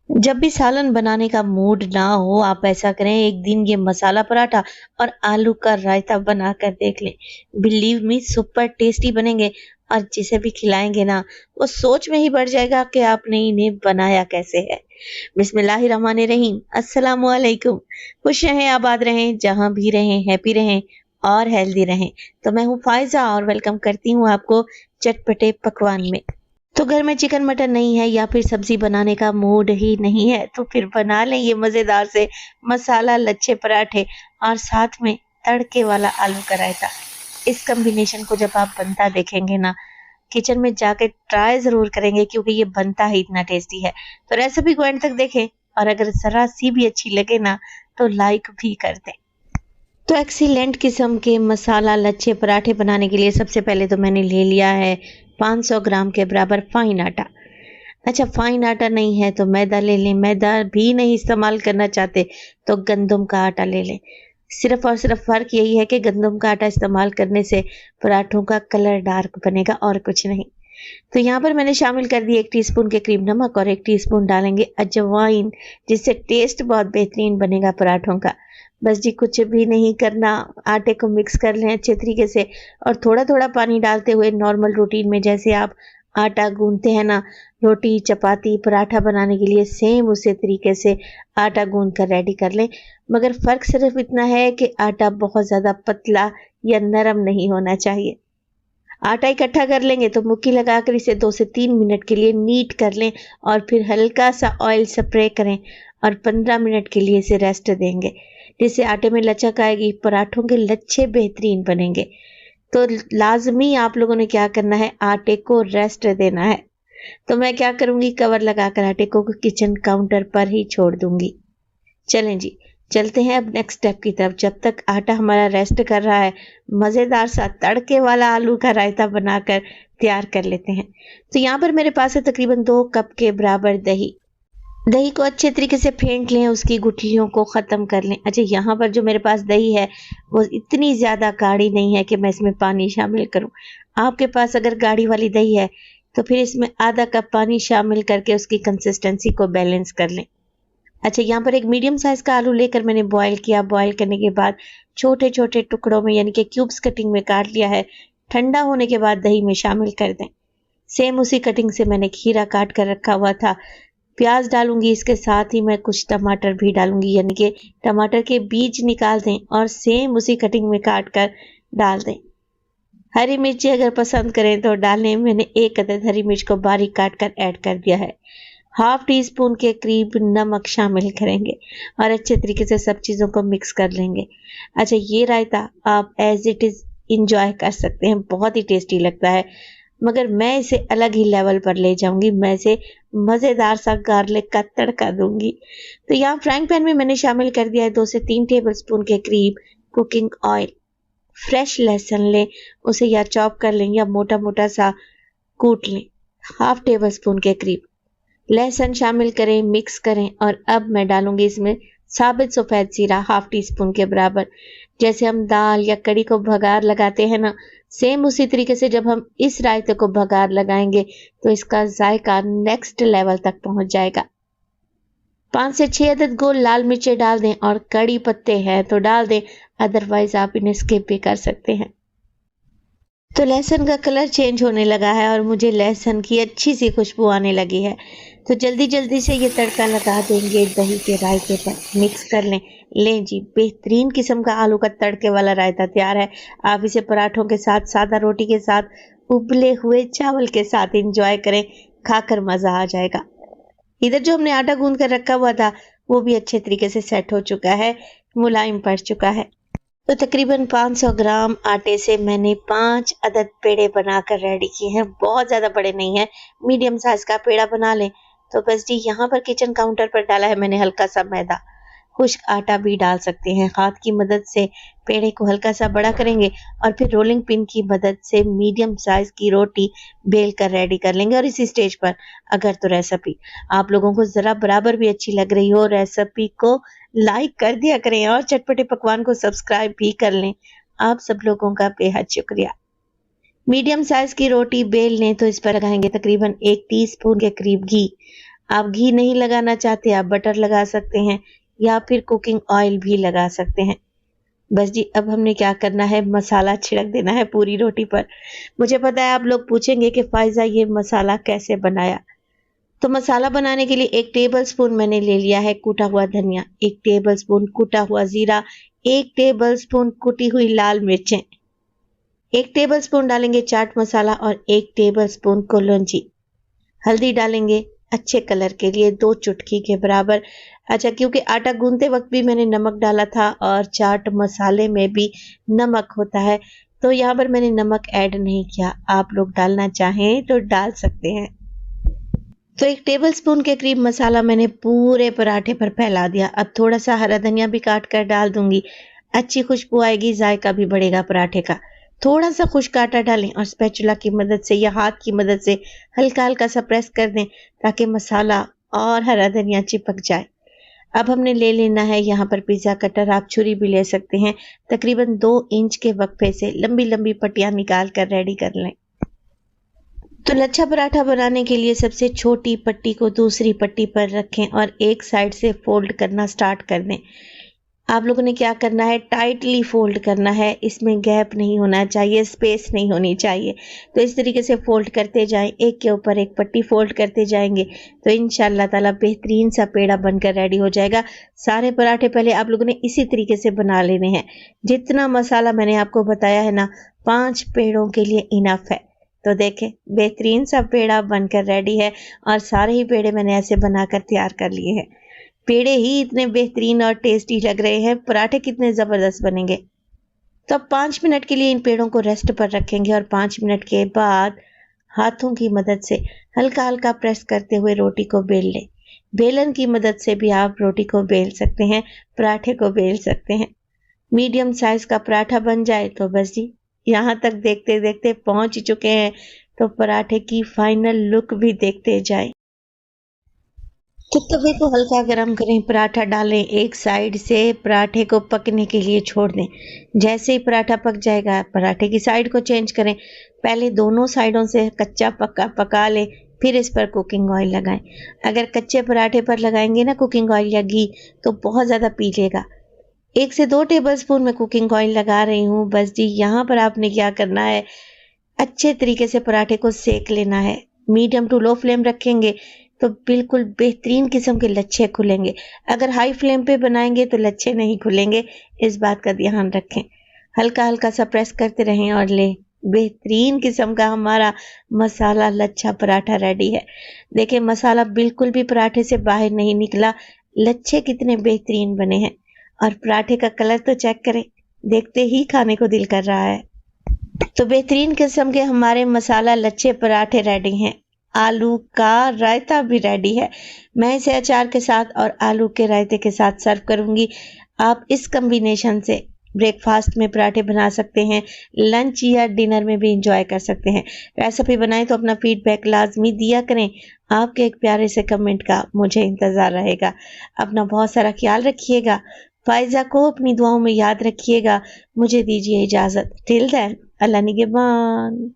जब भी सालन बनाने का मूड ना हो, आप ऐसा करें, एक दिन ये मसाला पराठा और आलू का रायता बनाकर देख लें। बिलीव मी, सुपर टेस्टी बनेंगे। और जिसे भी खिलाएंगे ना, वो सोच में ही बढ़ जाएगा कि आपने इन्हें बनाया कैसे है। बिस्मिल्लाहिर्रहमानिर्रहीम, अस्सलाम वालेकुम। खुश रहें, आबाद रहें, जहां भी रहें, हैप्पी रहें और हेल्दी रहें। तो मैं हूँ फायजा और वेलकम करती हूँ आपको चटपटे पकवान में। तो घर में चिकन मटन नहीं है या फिर सब्जी बनाने का मूड ही नहीं है, तो फिर बना लें ये मजेदार से मसाला लच्छे पराठे और साथ में तड़के वाला आलू का रायता। इस कॉम्बिनेशन को जब आप बनता देखेंगे ना, किचन में जाके ट्राई जरूर करेंगे, क्योंकि ये बनता ही इतना टेस्टी है। तो रेसिपी को एंड तक देखें और अगर जरा सी भी अच्छी लगे ना, तो लाइक भी कर दें। तो एक्सीलेंट किस्म के मसाला लच्छे पराठे बनाने के लिए सबसे पहले तो मैंने ले लिया है 500 ग्राम के बराबर फाइन आटा। अच्छा, फाइन आटा नहीं है तो मैदा ले लें। मैदा भी नहीं इस्तेमाल करना चाहते तो गंदम का आटा ले लें। सिर्फ और सिर्फ फर्क यही है कि गंदम का आटा इस्तेमाल करने से पराठों का कलर डार्क बनेगा और कुछ नहीं। तो यहाँ पर मैंने शामिल कर दी 1 टीस्पून के करीब नमक और 1 टीस्पून डालेंगे अजवाइन, जिससे टेस्ट बहुत बेहतरीन बनेगा पराठों का। बस जी, कुछ भी नहीं करना, आटे को मिक्स कर लें अच्छे तरीके से और थोड़ा थोड़ा पानी डालते हुए नॉर्मल रूटीन में जैसे आप आटा गूंथते हैं ना, रोटी चपाती पराठा बनाने के लिए, सेम उसी तरीके से आटा गूंथ कर रेडी कर लें। मगर फ़र्क सिर्फ इतना है कि आटा बहुत ज़्यादा पतला या नरम नहीं होना चाहिए। आटा इकट्ठा कर लेंगे तो मुट्ठी लगाकर इसे 2 से 3 मिनट के लिए नीट कर लें और फिर हल्का सा ऑयल स्प्रे करें और 15 मिनट के लिए इसे रेस्ट देंगे, जिससे आटे में लचक आएगी, पराठों के लच्छे बेहतरीन बनेंगे। तो लाजमी आप लोगों ने क्या करना है, आटे को रेस्ट देना है। तो मैं क्या करूंगी, कवर लगाकर आटे को किचन काउंटर पर ही छोड़ दूंगी। चलें जी, चलते हैं अब नेक्स्ट स्टेप की तरफ। जब तक आटा हमारा रेस्ट कर रहा है, मज़ेदार सा तड़के वाला आलू का रायता बनाकर तैयार कर लेते हैं। तो यहाँ पर मेरे पास है तकरीबन 2 कप के बराबर दही। दही को अच्छे तरीके से फेंट लें, उसकी गुठलियों को ख़त्म कर लें। अच्छा, यहाँ पर जो मेरे पास दही है वो इतनी ज़्यादा गाढ़ी नहीं है कि मैं इसमें पानी शामिल करूँ। आपके पास अगर गाढ़ी वाली दही है तो फिर इसमें आधा कप पानी शामिल करके उसकी कंसिस्टेंसी को बैलेंस कर लें। अच्छा, यहाँ पर एक मीडियम साइज़ का आलू लेकर मैंने बॉयल किया। बॉयल करने के बाद छोटे-छोटे टुकड़ों में यानी कि क्यूब्स कटिंग में काट लिया है। ठंडा होने के बाद दही में शामिल कर दें। सेम उसी कटिंग से मैंने खीरा काट कर रखा हुआ था। प्याज डालूंगी, इसके साथ ही मैं कुछ टमाटर भी डालूंगी, यानी कि टमाटर के बीज निकाल दें और सेम उसी कटिंग में काट कर डाल दें। हरी मिर्ची अगर पसंद करें तो डालें। मैंने 1 अदद हरी मिर्च को बारीक काट कर ऐड कर दिया है। हाफ टी स्पून के करीब नमक शामिल करेंगे और अच्छे तरीके से सब चीज़ों को मिक्स कर लेंगे। अच्छा, ये रायता आप एज इट इज़ इंजॉय कर सकते हैं, बहुत ही टेस्टी लगता है। मगर मैं इसे अलग ही लेवल पर ले जाऊंगी, मैं इसे मज़ेदार सा गार्लिक का तड़का दूंगी। तो यहाँ फ्राइंग पैन में मैंने शामिल कर दिया है 2 से 3 टेबल स्पून के करीब कुकिंग ऑयल। फ्रेश लहसुन लें, उसे या चॉप कर लें या मोटा मोटा सा कूट लें। हाफ टेबल स्पून के करीब लहसुन शामिल करें, मिक्स करें और अब मैं डालूंगी इसमें साबित सफ़ेद जीरा हाफ टी स्पून के बराबर। जैसे हम दाल या कड़ी को भगार लगाते हैं ना, सेम उसी तरीके से जब हम इस रायते को भगार लगाएंगे तो इसका जायका नेक्स्ट लेवल तक पहुंच जाएगा। 5 से 6 अदद गोल लाल मिर्चें डाल दें और कड़ी पत्ते हैं तो डाल दें, अदरवाइज आप इन्हें स्किप भी कर सकते हैं। तो लहसुन का कलर चेंज होने लगा है और मुझे लहसुन की अच्छी सी खुशबू आने लगी है। तो जल्दी जल्दी से ये तड़का लगा देंगे दही के रायते पर, मिक्स कर लें। लें जी, बेहतरीन किस्म का आलू का तड़के वाला रायता तैयार है। आप इसे पराठों के साथ, सादा रोटी के साथ, उबले हुए चावल के साथ इंजॉय करें, खाकर मज़ा आ जाएगा। इधर जो हमने आटा गूंद कर रखा हुआ था वो भी अच्छे तरीके से सेट हो चुका है, मुलायम पड़ चुका है। तो तकरीबन 500 ग्राम आटे से मैंने 5 अदद पेड़े बनाकर रेडी किए हैं। बहुत ज़्यादा बड़े नहीं हैं, मीडियम साइज़ का पेड़ा बना लें। तो बस जी, यहाँ पर किचन काउंटर पर डाला है मैंने हल्का सा मैदा। खुश्क आटा भी डाल सकते हैं। हाथ की मदद से पेड़े को हल्का सा बड़ा करेंगे और फिर रोलिंग पिन की मदद से मीडियम साइज़ की रोटी बेल कर रेडी कर लेंगे। और इसी स्टेज पर अगर तो रेसिपी आप लोगों को ज़रा बराबर भी अच्छी लग रही हो, रेसिपी को लाइक कर दिया करें और चटपटे पकवान को सब्सक्राइब भी कर लें। आप सब लोगों का बेहद शुक्रिया। मीडियम साइज़ की रोटी बेल लें तो इस पर लगाएंगे तकरीबन 1 टीस्पून के करीब घी। आप घी नहीं लगाना चाहते, आप बटर लगा सकते हैं या फिर कुकिंग ऑयल भी लगा सकते हैं। बस जी, अब हमने क्या करना है, मसाला छिड़क देना है पूरी रोटी पर। मुझे पता है आप लोग पूछेंगे कि फ़ाइज़ा ये मसाला कैसे बनाया? तो मसाला बनाने के लिए 1 टेबलस्पून मैंने ले लिया है कूटा हुआ धनिया, 1 टेबलस्पून कूटा हुआ ज़ीरा, 1 टेबलस्पून कुटी हुई लाल मिर्चें, 1 टेबलस्पून डालेंगे चाट मसाला और 1 टेबलस्पून कलौंजी। हल्दी डालेंगे अच्छे कलर के लिए 2 चुटकी के बराबर। अच्छा, क्योंकि आटा गूंथते वक्त भी मैंने नमक डाला था और चाट मसाले में भी नमक होता है, तो यहाँ पर मैंने नमक ऐड नहीं किया। आप लोग डालना चाहें तो डाल सकते हैं। तो 1 टेबलस्पून के करीब मसाला मैंने पूरे पराठे पर फैला दिया। अब थोड़ा सा हरा धनिया भी काट कर डाल दूंगी, अच्छी खुशबू आएगी, जायका भी बढ़ेगा पराठे का। थोड़ा सा खुश्क आटा डालें और स्पैचुला की मदद से या हाथ की मदद से हल्का हल्का सा प्रेस कर दें ताकि मसाला और हरा धनिया चिपक जाए। अब हमने ले लेना है यहाँ पर पिज़्ज़ा कटर, आप छुरी भी ले सकते हैं। तकरीबन 2 इंच के वक्फे से लंबी लंबी पट्टियाँ निकाल कर रेडी कर लें। तो लच्छा पराठा बनाने के लिए सबसे छोटी पट्टी को दूसरी पट्टी पर रखें और एक साइड से फोल्ड करना स्टार्ट कर दें। आप लोगों ने क्या करना है, टाइटली फोल्ड करना है, इसमें गैप नहीं होना चाहिए, स्पेस नहीं होनी चाहिए। तो इस तरीके से फोल्ड करते जाएं, एक के ऊपर एक पट्टी फोल्ड करते जाएंगे तो इंशाल्लाह ताला बेहतरीन सा पेड़ा बनकर रेडी हो जाएगा। सारे पराठे पहले आप लोगों ने इसी तरीके से बना लेने हैं। जितना मसाला मैंने आपको बताया है ना, 5 पेड़ों के लिए इनफ है। तो देखें, बेहतरीन सा पेड़ा बनकर रेडी है और सारे ही पेड़े मैंने ऐसे बनाकर तैयार कर लिए हैं। पेड़े ही इतने बेहतरीन और टेस्टी लग रहे हैं, पराठे कितने ज़बरदस्त बनेंगे। तो अब 5 मिनट के लिए इन पेड़ों को रेस्ट पर रखेंगे और 5 मिनट के बाद हाथों की मदद से हल्का हल्का प्रेस करते हुए रोटी को बेल लें। बेलन की मदद से भी आप रोटी को बेल सकते हैं, पराठे को बेल सकते हैं। मीडियम साइज का पराठा बन जाए तो बस जी, यहाँ तक देखते देखते पहुंच चुके हैं, तो पराठे की फाइनल लुक भी देखते जाएं। तो तवे को हल्का गरम करें, पराठा डालें, एक साइड से पराठे को पकने के लिए छोड़ दें। जैसे ही पराठा पक जाएगा, पराठे की साइड को चेंज करें। पहले दोनों साइडों से कच्चा पक्का पका लें, फिर इस पर कुकिंग ऑयल लगाएं। अगर कच्चे पराठे पर लगाएंगे ना कुकिंग ऑयल या घी, तो बहुत ज़्यादा पीलेगा। 1 से 2 टेबलस्पून मैं कुकिंग ऑयल लगा रही हूँ। बस जी, यहाँ पर आपने क्या करना है, अच्छे तरीके से पराठे को सेक लेना है। मीडियम टू लो फ्लेम रखेंगे तो बिल्कुल बेहतरीन किस्म के लच्छे खुलेंगे। अगर हाई फ्लेम पे बनाएंगे तो लच्छे नहीं खुलेंगे, इस बात का ध्यान रखें। हल्का हल्का सा प्रेस करते रहें और लें, बेहतरीन किस्म का हमारा मसाला लच्छा पराठा रेडी है। देखिए, मसाला बिल्कुल भी पराठे से बाहर नहीं निकला, लच्छे कितने बेहतरीन बने हैं और पराठे का कलर तो चेक करें, देखते ही खाने को दिल कर रहा है। तो बेहतरीन किस्म के हमारे मसाला लच्छे पराठे रेडी हैं। आलू का रायता भी रेडी है। मैं इसे अचार के साथ और आलू के रायते के साथ सर्व करूंगी। आप इस कॉम्बिनेशन से ब्रेकफास्ट में पराठे बना सकते हैं, लंच या डिनर में भी इंजॉय कर सकते हैं। रेसिपी बनाएं तो अपना फीडबैक लाजमी दिया करें। आपके एक प्यारे से कमेंट का मुझे इंतज़ार रहेगा। अपना बहुत सारा ख्याल रखिएगा। फ़ाइज़ा को अपनी दुआओं में याद रखिएगा। मुझे दीजिए इजाज़त। टिल देन, अल्लाह निगहबान।